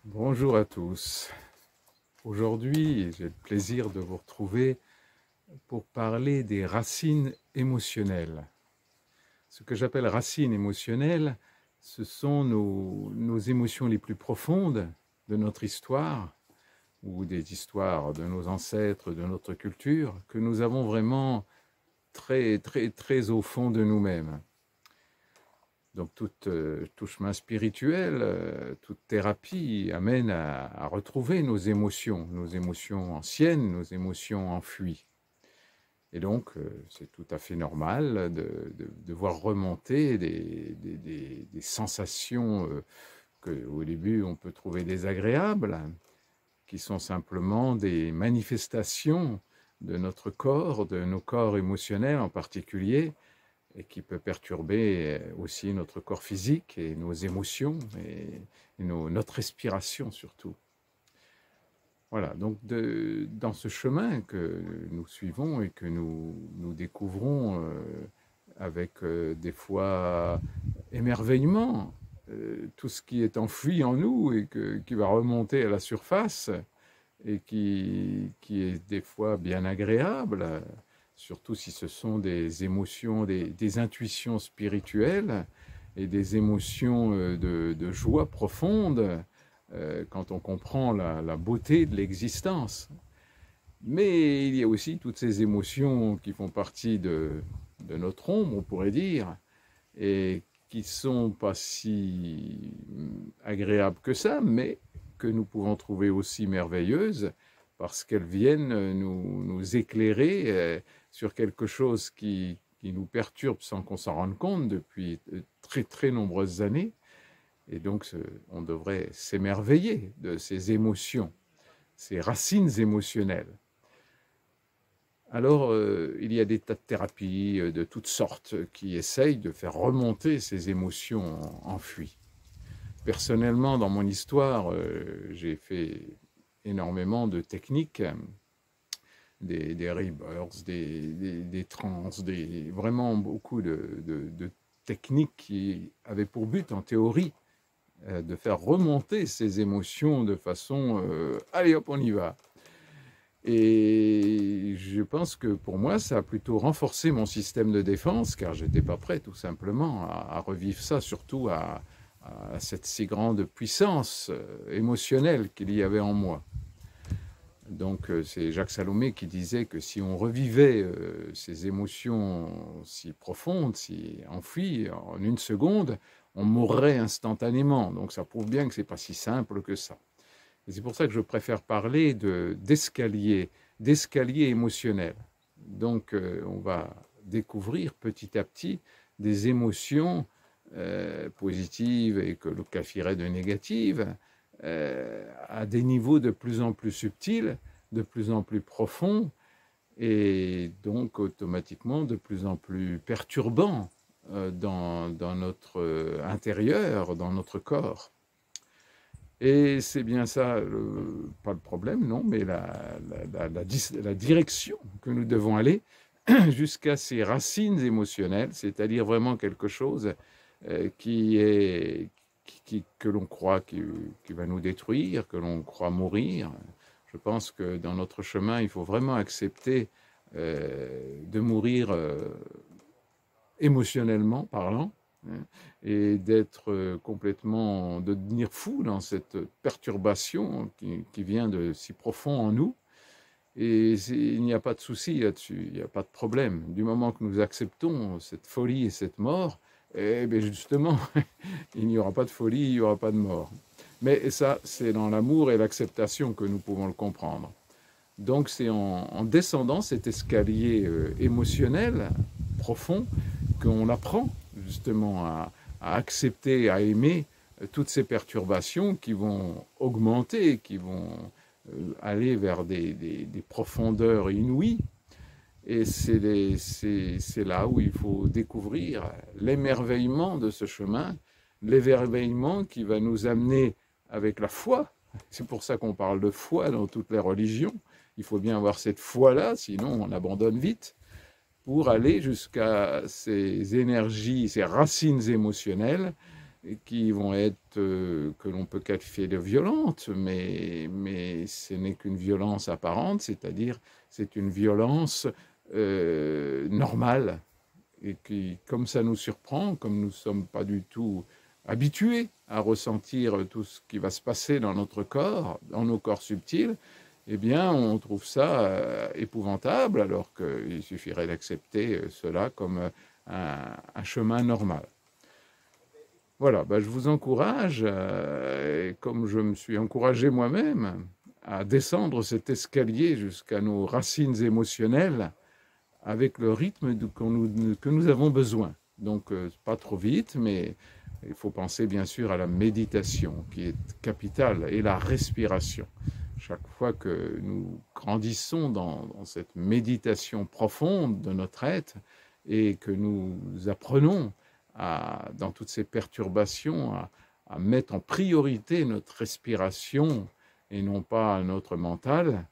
Bonjour à tous. Aujourd'hui, j'ai le plaisir de vous retrouver pour parler des racines émotionnelles. Ce que j'appelle racines émotionnelles, ce sont nos émotions les plus profondes de notre histoire ou des histoires de nos ancêtres, de notre culture, que nous avons vraiment très au fond de nous-mêmes. Donc tout chemin spirituel, toute thérapie amène à retrouver nos émotions anciennes, nos émotions enfuies. Et donc c'est tout à fait normal de voir remonter des sensations qu'au début on peut trouver désagréables, qui sont simplement des manifestations de notre corps, de nos corps émotionnels en particulier, et qui peut perturber aussi notre corps physique et nos émotions et notre respiration surtout. Voilà, donc dans ce chemin que nous suivons et que nous découvrons avec des fois émerveillement, tout ce qui est enfoui en nous et qui va remonter à la surface et qui est des fois bien agréable, surtout si ce sont des émotions, des intuitions spirituelles et des émotions de joie profonde quand on comprend la beauté de l'existence. Mais il y a aussi toutes ces émotions qui font partie de notre ombre, on pourrait dire, et qui ne sont pas si agréables que ça, mais que nous pouvons trouver aussi merveilleuses parce qu'elles viennent nous éclairer sur quelque chose qui nous perturbe sans qu'on s'en rende compte depuis très nombreuses années. Et donc, on devrait s'émerveiller de ces émotions, ces racines émotionnelles. Alors, il y a des tas de thérapies de toutes sortes qui essayent de faire remonter ces émotions enfuies. Personnellement, dans mon histoire, j'ai fait énormément de techniques, des rebirths, des trans, vraiment beaucoup de techniques qui avaient pour but, en théorie, de faire remonter ces émotions de façon allez hop, on y va. Et je pense que pour moi, ça a plutôt renforcé mon système de défense, car je n'étais pas prêt tout simplement à revivre ça, surtout à cette si grande puissance émotionnelle qu'il y avait en moi. Donc c'est Jacques Salomé qui disait que si on revivait ces émotions si profondes, si enfouies, en une seconde, on mourrait instantanément. Donc ça prouve bien que ce n'est pas si simple que ça. Et c'est pour ça que je préfère parler d'escalier émotionnel. Donc on va découvrir petit à petit des émotions positives et que l'on qualifierait de négatives, à des niveaux de plus en plus subtils, de plus en plus profonds, et donc automatiquement de plus en plus perturbants dans notre intérieur, dans notre corps. Et c'est bien ça, pas le problème, non, mais la direction que nous devons aller jusqu'à ces racines émotionnelles, c'est-à-dire vraiment quelque chose que l'on croit qui va nous détruire, que l'on croit mourir. Je pense que dans notre chemin, il faut vraiment accepter de mourir émotionnellement parlant, hein, et d'être complètement, de devenir fou dans cette perturbation qui vient de si profond en nous. Et il n'y a pas de souci là-dessus, il n'y a pas de problème. Du moment que nous acceptons cette folie et cette mort, eh bien justement, il n'y aura pas de folie, il n'y aura pas de mort. Mais ça, c'est dans l'amour et l'acceptation que nous pouvons le comprendre. Donc c'est en descendant cet escalier émotionnel profond qu'on apprend justement à accepter, à aimer toutes ces perturbations qui vont augmenter, qui vont aller vers des profondeurs inouïes. Et c'est là où il faut découvrir l'émerveillement de ce chemin, l'émerveillement qui va nous amener avec la foi. C'est pour ça qu'on parle de foi dans toutes les religions. Il faut bien avoir cette foi-là, sinon on abandonne vite, pour aller jusqu'à ces énergies, ces racines émotionnelles et qui vont être, que l'on peut qualifier de violentes, mais ce n'est qu'une violence apparente, c'est-à-dire c'est une violence normale, et qui, comme ça nous surprend, comme nous ne sommes pas du tout habitués à ressentir tout ce qui va se passer dans notre corps, dans nos corps subtils, eh bien, on trouve ça épouvantable, alors qu'il suffirait d'accepter cela comme un chemin normal. Voilà, ben, je vous encourage, comme je me suis encouragé moi-même, à descendre cet escalier jusqu'à nos racines émotionnelles avec le rythme que nous avons besoin. Donc, pas trop vite, mais il faut penser bien sûr à la méditation qui est capitale et la respiration. Chaque fois que nous grandissons dans cette méditation profonde de notre être et que nous apprenons dans toutes ces perturbations à mettre en priorité notre respiration et non pas notre mental,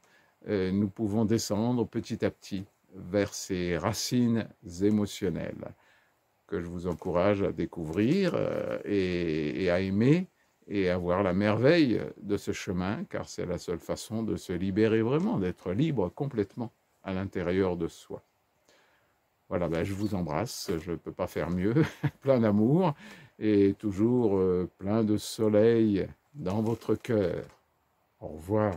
nous pouvons descendre petit à petit vers ces racines émotionnelles que je vous encourage à découvrir et à aimer et à voir la merveille de ce chemin, car c'est la seule façon de se libérer vraiment, d'être libre complètement à l'intérieur de soi. Voilà, ben je vous embrasse, je ne peux pas faire mieux, plein d'amour et toujours plein de soleil dans votre cœur. Au revoir.